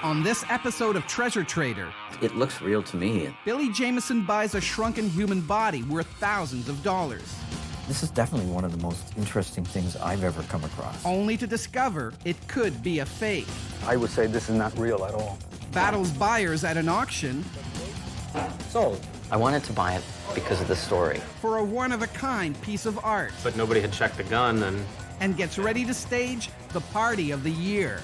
On this episode of Treasure Trader, It looks real to me. Billy Jamieson buys a shrunken human body worth thousands of dollars, This is definitely one of the most interesting things I've ever come across. only to discover it could be a fake. I would say this is not real at all. Battles buyers at an auction Sold. I wanted to buy it because of the story. for a one-of-a-kind piece of art, But nobody had checked the gun, and gets ready to stage the party of the year.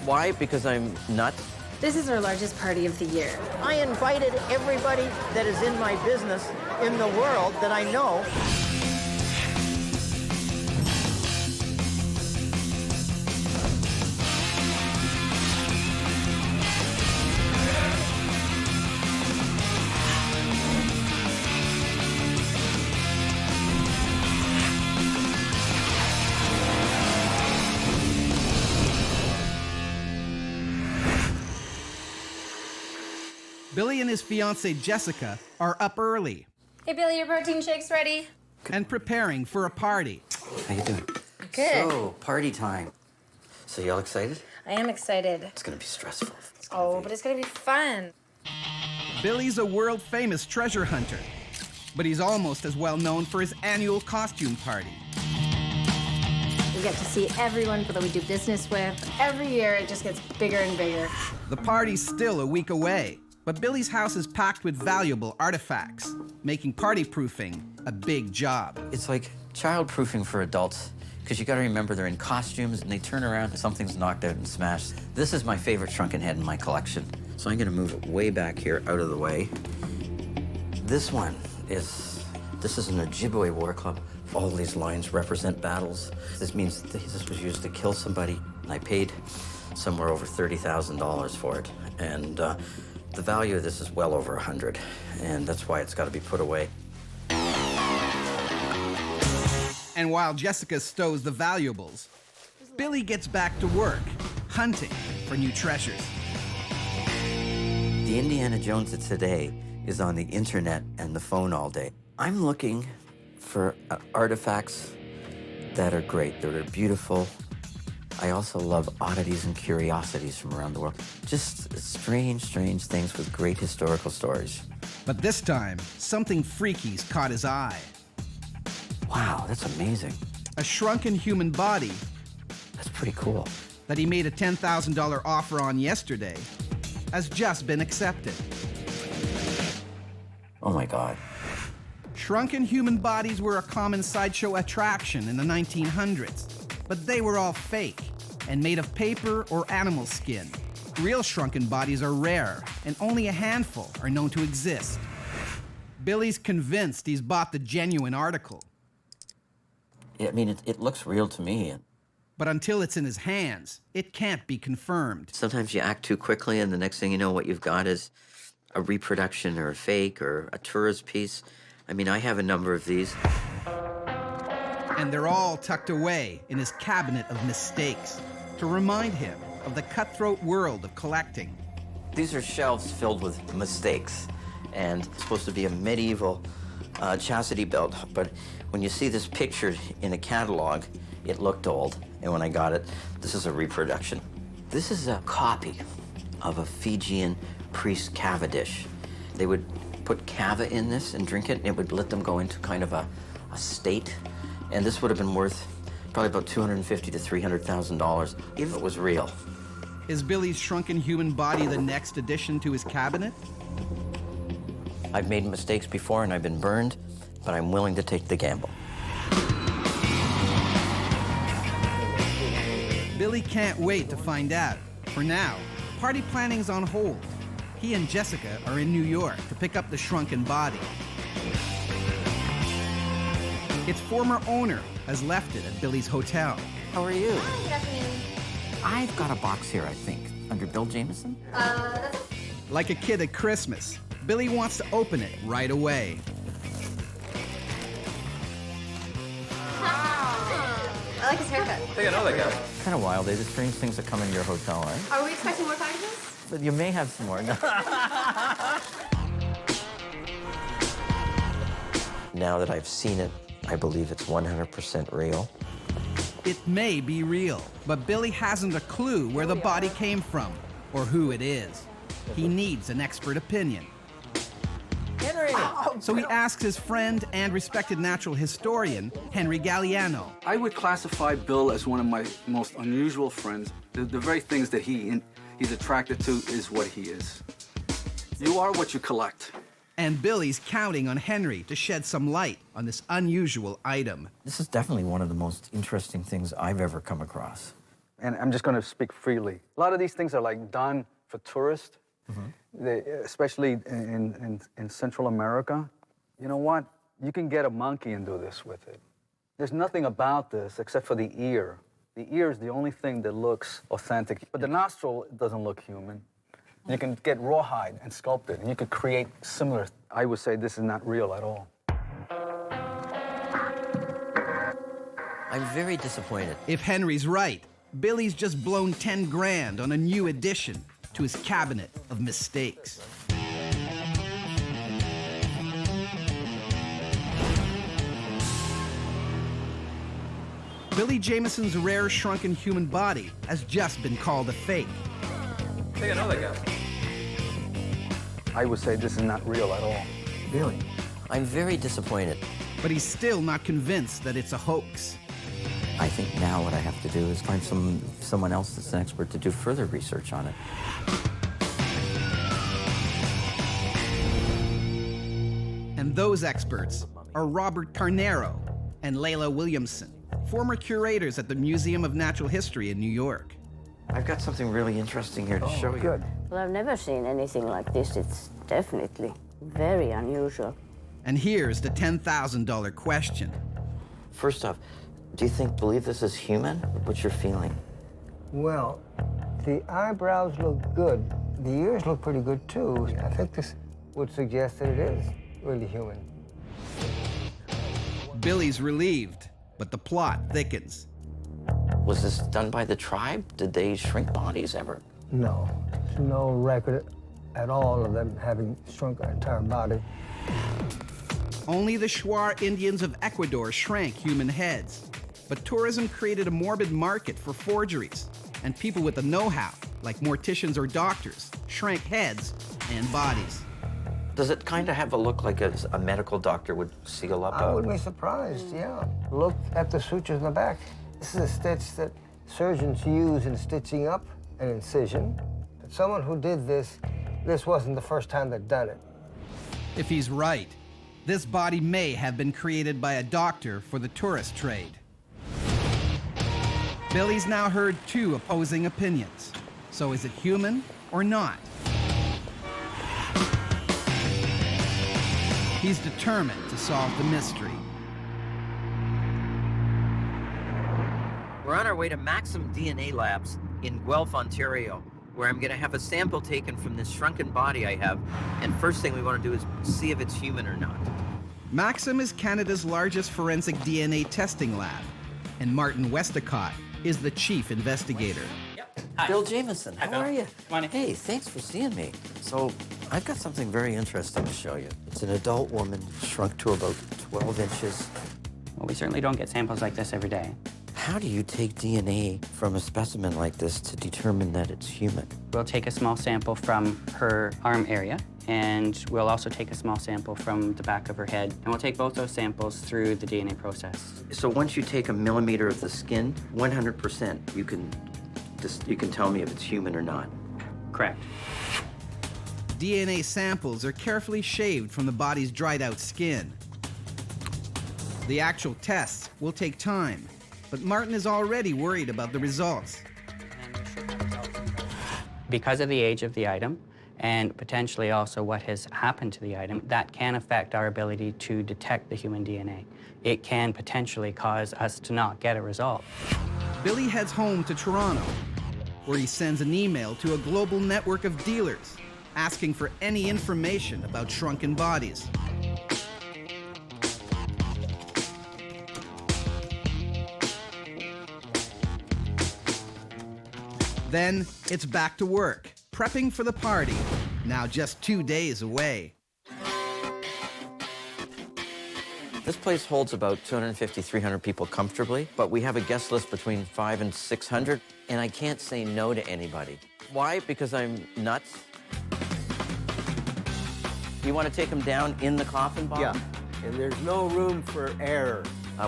Why? Because I'm nuts? This is our largest party of the year. I invited everybody that is in my business in the world that I know. Billy and his fiancée Jessica are up early Hey, Billy, your protein shake's ready. and preparing for a party. How you doing? Good. So, party time. So y'all excited? I am excited. It's gonna be stressful. But it's gonna be fun. Billy's a world-famous treasure hunter, but he's almost as well known for his annual costume party. We get to see everyone that we do business with. Every year, it just gets bigger and bigger. The party's still a week away, but Billy's house is packed with valuable artifacts, making party-proofing a big job. It's like child-proofing for adults, because you gotta remember they're in costumes and they turn around and something's knocked out and smashed. This is my favorite shrunken head in my collection. So I'm gonna move it way back here, out of the way. This is an Ojibwe war club. All these lines represent battles. This means this was used to kill somebody. I paid somewhere over $30,000 for it. And the value of this is well over 100, and that's why it's gotta be put away. And while Jessica stows the valuables, Billy gets back to work, hunting for new treasures. The Indiana Jones of today is on the internet and the phone all day. I'm looking for artifacts that are great, that are beautiful. I also love oddities and curiosities from around the world. Just strange things with great historical stories. But this time, something freaky's caught his eye. Wow, that's amazing. A shrunken human body That's pretty cool. that he made a $10,000 offer on yesterday has just been accepted. Oh my God. Shrunken human bodies were a common sideshow attraction in the 1900s, but they were all fake and made of paper or animal skin. Real shrunken bodies are rare, and only a handful are known to exist. Billy's convinced he's bought the genuine article, I mean, it looks real to me. but until it's in his hands, it can't be confirmed. Sometimes you act too quickly, and the next thing you know, what you've got is a reproduction or a fake or a tourist piece. I mean, I have a number of these. And they're all tucked away in his cabinet of mistakes to remind him of the cutthroat world of collecting. These are shelves filled with mistakes, and it's supposed to be a medieval chastity belt, but when you see this pictured in a catalog, it looked old, and when I got it, this is a reproduction. This is a copy of a Fijian priest kava dish. They would put kava in this and drink it, and it would let them go into kind of a state, and this would have been worth probably about $250,000 to $300,000 if it was real. Is Billy's shrunken human body the next addition to his cabinet? I've made mistakes before and I've been burned, but I'm willing to take the gamble. Billy can't wait to find out. For now, party planning's on hold. He and Jessica are in New York to pick up the shrunken body. Its former owner has left it at Billy's hotel. How are you? Hi, good afternoon. I've got a box here, I think, under Bill Jamieson. Like a kid at Christmas, Billy wants to open it right away. I like his haircut. Kind of wild, eh? The strange things that come into your hotel, eh? Are we expecting more packages? But you may have some more. No. Now that I've seen it, I believe it's 100% real. It may be real, but Billy hasn't a clue where the body came from or who it is. He needs an expert opinion. Henry! So he asks his friend and respected natural historian, Henry Galliano. I would classify Bill as one of my most unusual friends. The very things that he's attracted to is what he is. You are what you collect. And Billy's counting on Henry to shed some light on this unusual item. This is definitely one of the most interesting things I've ever come across. And I'm just going to speak freely. A lot of these things are like done for tourists, especially in Central America. You know what? You can get a monkey and do this with it. There's nothing about this except for the ear. The ear is the only thing that looks authentic. But the nostril doesn't look human. You can get rawhide and sculpt it, and you could create similar. I would say this is not real at all. I'm very disappointed. If Henry's right, Billy's just blown 10 grand on a new addition to his cabinet of mistakes. Billy Jamieson's rare shrunken human body has just been called a fake. Take another guy. I would say this is not real at all. Really? I'm very disappointed. But he's still not convinced that it's a hoax. I think now what I have to do is find someone else that's an expert to do further research on it. And those experts are Robert Carnero and Layla Williamson, former curators at the Museum of Natural History in New York. I've got something really interesting here to show you. Good. Well, I've never seen anything like this. It's definitely very unusual. And here's the $10,000 question. First off, do you believe this is human? What's your feeling? Well, the eyebrows look good. The ears look pretty good, too. I think this would suggest that it is really human. Billy's relieved, but the plot thickens. Was this done by the tribe? Did they shrink bodies ever? No, there's no record at all of them having shrunk an entire body. Only the Shuar Indians of Ecuador shrank human heads. But tourism created a morbid market for forgeries, and people with the know-how, like morticians or doctors, shrank heads and bodies. Does it kind of have a look like a medical doctor would seal up? I wouldn't be surprised, yeah. Look at the sutures in the back. This is a stitch that surgeons use in stitching up an incision. But someone who did this wasn't the first time they'd done it. If he's right, this body may have been created by a doctor for the tourist trade. Billy's now heard two opposing opinions. So is it human or not? He's determined to solve the mystery. We're on our way to Maxim DNA Labs in Guelph, Ontario, where I'm going to have a sample taken from this shrunken body I have, and first thing we want to do is see if it's human or not. Maxim is Canada's largest forensic DNA testing lab, and Martin Westacott is the chief investigator. Hi. Bill Jamieson, how are you? Hey, thanks for seeing me. So, I've got something very interesting to show you. It's an adult woman shrunk to about 12 inches. Well, we certainly don't get samples like this every day. How do you take DNA from a specimen like this to determine that it's human? We'll take a small sample from her arm area, and we'll also take a small sample from the back of her head, and we'll take both those samples through the DNA process. So once you take a millimeter of the skin, 100%, you can tell me if it's human or not. Correct. DNA samples are carefully shaved from the body's dried out skin. The actual tests will take time, but Martin is already worried about the results. Because of the age of the item, and potentially also what has happened to the item, that can affect our ability to detect the human DNA. It can potentially cause us to not get a result. Billy heads home to Toronto, where he sends an email to a global network of dealers asking for any information about shrunken bodies. Then it's back to work, prepping for the party, now just 2 days away. This place holds about 250, 300 people comfortably, but we have a guest list between 500 and 600, and I can't say no to anybody. Why? Because I'm nuts. You want to take them down in the coffin, Bob? Yeah, and there's no room for error.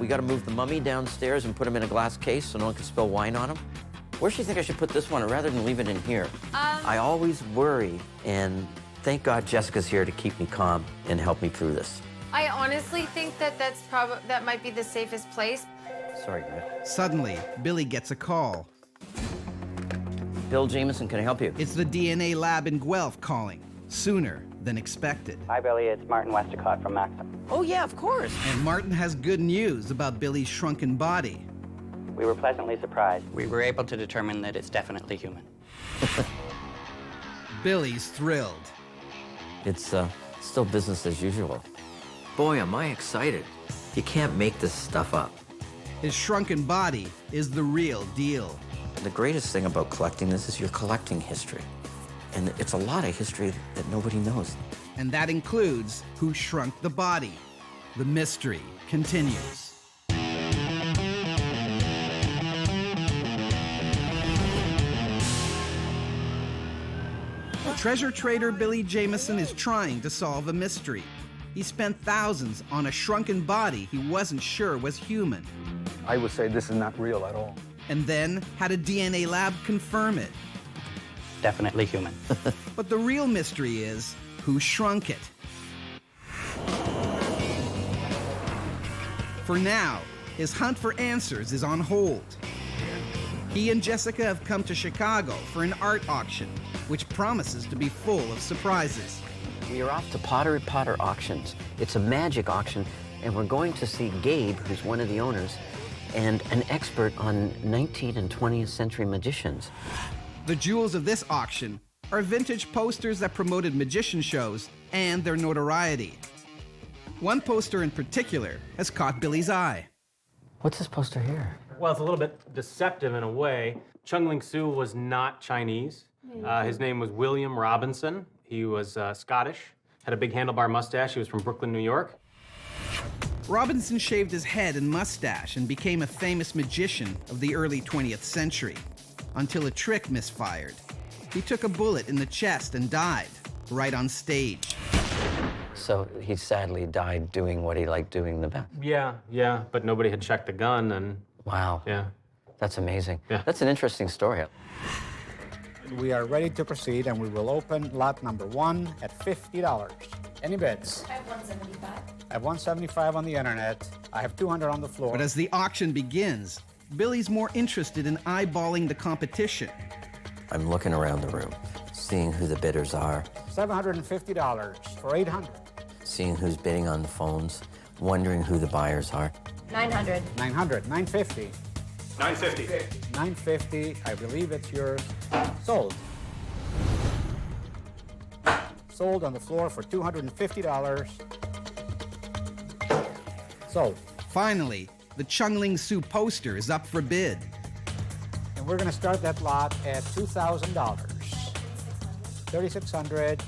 We got to move the mummy downstairs and put him in a glass case so no one can spill wine on him. Where do you think I should put this one rather than leave it in here? I always worry, and thank God Jessica's here to keep me calm and help me through this. I honestly think that that might be the safest place. Sorry, Greg. Suddenly, Billy gets a call. Bill Jamieson, can I help you? It's the DNA lab in Guelph calling, sooner than expected. Hi, Billy. It's Martin Westacott from Maxim. Oh, yeah, of course. And Martin has good news about Billy's shrunken body. We were pleasantly surprised. We were able to determine that it's definitely human. Billy's thrilled. It's still business as usual. Boy, am I excited. You can't make this stuff up. His shrunken body is the real deal. The greatest thing about collecting this is you're collecting history. And it's a lot of history that nobody knows. And that includes who shrunk the body. The mystery continues. Treasure trader Billy Jamieson is trying to solve a mystery. He spent thousands on a shrunken body he wasn't sure was human. I would say this is not real at all. And then had a DNA lab confirm it. Definitely human. But the real mystery is who shrunk it. For now, his hunt for answers is on hold. He and Jessica have come to Chicago for an art auction, which promises to be full of surprises. We are off to Potter Auctions. It's a magic auction, and we're going to see Gabe, who's one of the owners, and an expert on 19th and 20th century magicians. The jewels of this auction are vintage posters that promoted magician shows and their notoriety. One poster in particular has caught Billy's eye. What's this poster here? Well, it's a little bit deceptive in a way. Chung Ling Soo was not Chinese. His name was William Robinson. He was Scottish, had a big handlebar mustache. He was from Brooklyn, New York. Robinson shaved his head and mustache and became a famous magician of the early 20th century, until a trick misfired. He took a bullet in the chest and died, right on stage. So he sadly died doing what he liked doing the best. Yeah, but nobody had checked the gun, and Wow. yeah. That's amazing. Yeah. That's an interesting story. We are ready to proceed, and we will open lot number 1 at $50. Any bids? I have 175. I have 175 on the internet. I have 200 on the floor. But as the auction begins, Billy's more interested in eyeballing the competition. I'm looking around the room, seeing who the bidders are, $750 for 800. seeing who's bidding on the phones, wondering who the buyers are. 900. 900, 950. 950. 950, I believe it's yours. Sold. Sold on the floor for $250. Sold. Finally, the Chung Ling Soo poster is up for bid. And we're gonna start that lot at $2,000. 3,600.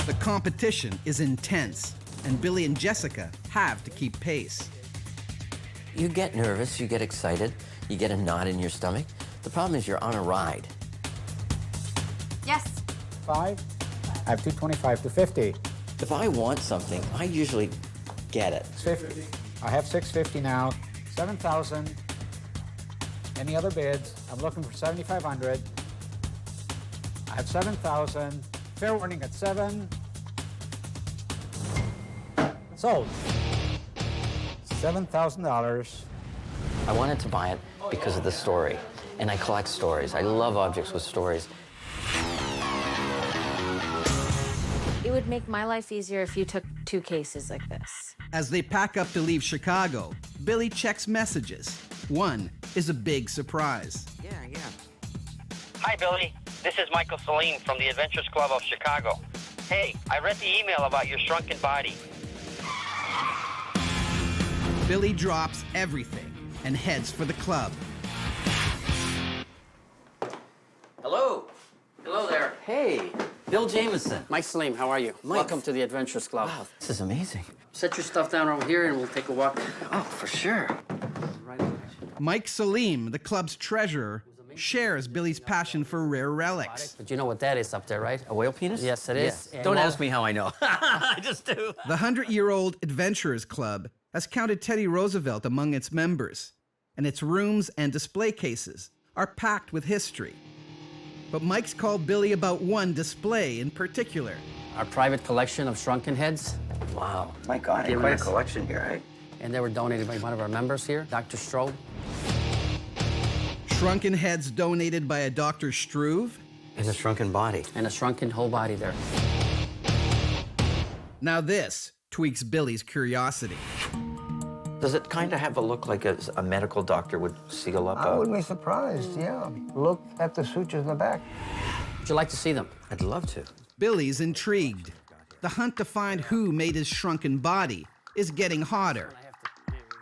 The competition is intense, and Billy and Jessica have to keep pace. You get nervous, you get excited, you get a knot in your stomach. The problem is you're on a ride. Yes. 5. I have 225 to 50. If I want something, I usually get it. 50. I have 650 now. 7,000. Any other bids? I'm looking for 7,500. I have 7,000. Fair warning at 7. Sold. $7,000. I wanted to buy it because of the story, and I collect stories. I love objects with stories. It would make my life easier if you took 2 cases like this. As they pack up to leave Chicago, Billy checks messages. One is a big surprise. Yeah. Hi, Billy. This is Michael Salim from the Adventures Club of Chicago. Hey, I read the email about your shrunken body. Billy drops everything and heads for the club. Hello. Hello there. Hey. Bill Jamieson. Mike Salim, how are you? Mike. Welcome to the Adventurers Club. Wow, this is amazing. Set your stuff down over here and we'll take a walk. Oh, for sure. Mike Salim, the club's treasurer, shares Billy's passion for rare relics. But you know what that is up there, right? A whale penis? Yes, it is. Yeah. Don't ask me how I know. I just do. The 100-year-old Adventurers Club has counted Teddy Roosevelt among its members, and its rooms and display cases are packed with history. But Mike's called Billy about one display in particular. Our private collection of shrunken heads. Wow. My God, quite a collection here, right? And they were donated by one of our members here, Dr. Strobe. Shrunken heads donated by a Dr. Struve. And a shrunken body. And a shrunken whole body there. Now this tweaks Billy's curiosity. Does it kind of have a look like a medical doctor would seal up? I wouldn't be surprised, yeah. Look at the sutures in the back. Would you like to see them? I'd love to. Billy's intrigued. The hunt to find who made his shrunken body is getting hotter.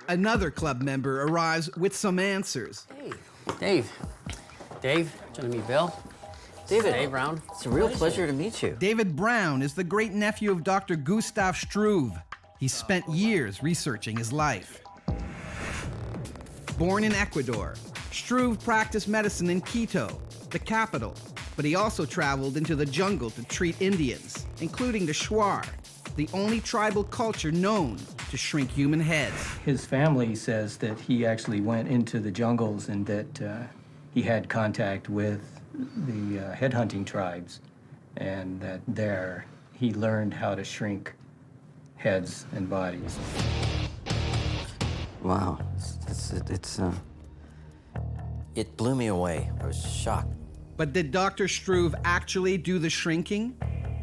Another club member arrives with some answers. Hey, Dave. Dave, do you want to meet Bill? David. Dave Brown. It's a real pleasure to meet you. David Brown is the great-nephew of Dr. Gustav Struve. He spent years researching his life. Born in Ecuador, Struve practiced medicine in Quito, the capital, but he also traveled into the jungle to treat Indians, including the Shuar, the only tribal culture known to shrink human heads. His family says that he actually went into the jungles and that he had contact with the headhunting tribes, and that there he learned how to shrink heads and bodies. Wow, it blew me away. I was shocked. But did Dr. Struve actually do the shrinking?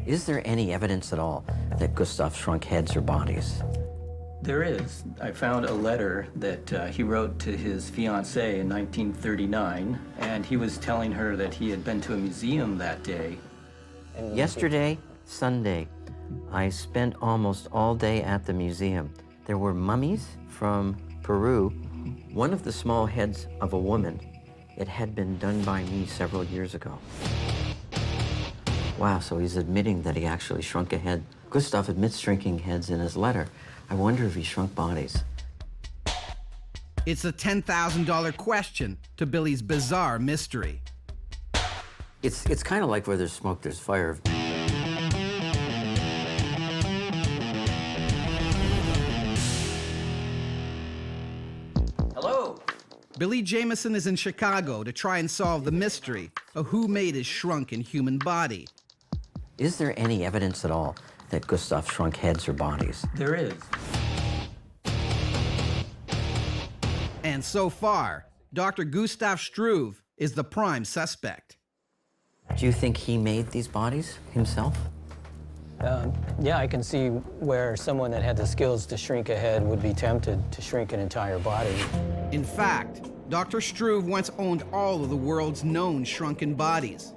Is there any evidence at all that Gustav shrunk heads or bodies? There is. I found a letter that he wrote to his fiancée in 1939, and he was telling her that he had been to a museum that day. Yesterday, Sunday, I spent almost all day at the museum. There were mummies from Peru, one of the small heads of a woman. It had been done by me several years ago. Wow, so he's admitting that he actually shrunk a head. Gustav admits shrinking heads in his letter. I wonder if he shrunk bodies. It's a $10,000 question to Billy's bizarre mystery. It's kind of like where there's smoke, there's fire. Hello. Billy Jamieson is in Chicago to try and solve the mystery of who made his shrunken human body. Is there any evidence at all that Gustav shrunk heads or bodies? There is. And so far, Dr. Gustav Struve is the prime suspect. Do you think he made these bodies himself? Yeah, I can see where someone that had the skills to shrink a head would be tempted to shrink an entire body. In fact, Dr. Struve once owned all of the world's known shrunken bodies.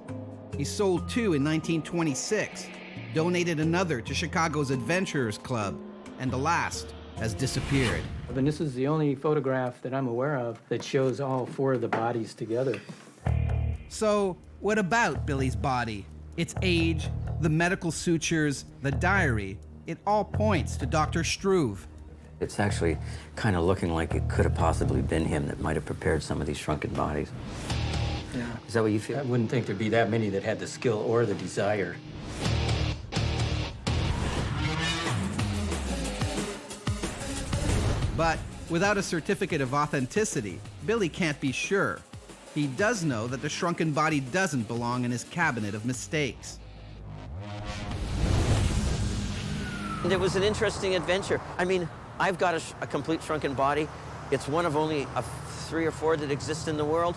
He sold 2 in 1926, donated another to Chicago's Adventurers Club, and the last has disappeared. And this is the only photograph that I'm aware of that shows all 4 of the bodies together. So, what about Billy's body? Its age, the medical sutures, the diary, it all points to Dr. Struve. It's actually kind of looking like it could have possibly been him that might have prepared some of these shrunken bodies. Yeah. Is that what you feel? I wouldn't think there'd be that many that had the skill or the desire. But without a certificate of authenticity, Billy can't be sure. He does know that the shrunken body doesn't belong in his cabinet of mistakes. And it was an interesting adventure. I mean, I've got a complete shrunken body. It's one of only 3 or 4 that exist in the world.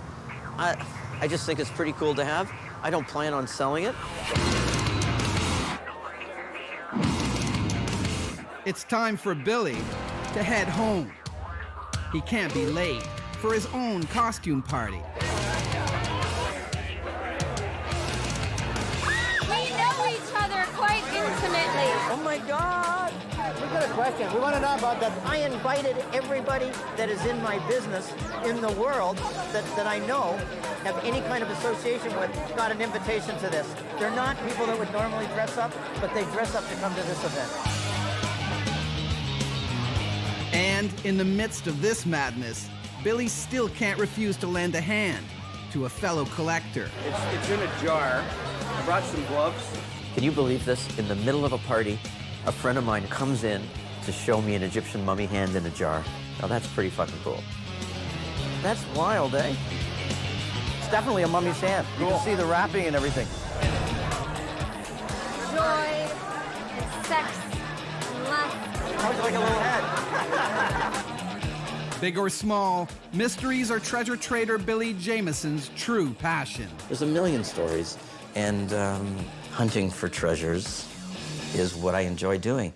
I just think it's pretty cool to have. I don't plan on selling it. It's time for Billy to head home. He can't be late for his own costume party. We know each other quite intimately. Oh my God! We got a question. We want to know about that. I invited everybody that is in my business in the world that I know have any kind of association with got an invitation to this. They're not people that would normally dress up, but they dress up to come to this event. And in the midst of this madness, Billy still can't refuse to lend a hand to a fellow collector. It's in a jar. I brought some gloves. Can you believe this? In the middle of a party, a friend of mine comes in to show me an Egyptian mummy hand in a jar. Now that's pretty fucking cool. That's wild, eh? It's definitely a mummy's hand. You can see the wrapping and everything. Joy and sex and lust. Sounds like a little head. Big or small, mysteries are treasure trader Billy Jamieson's true passion. There's a million stories, and hunting for treasures is what I enjoy doing.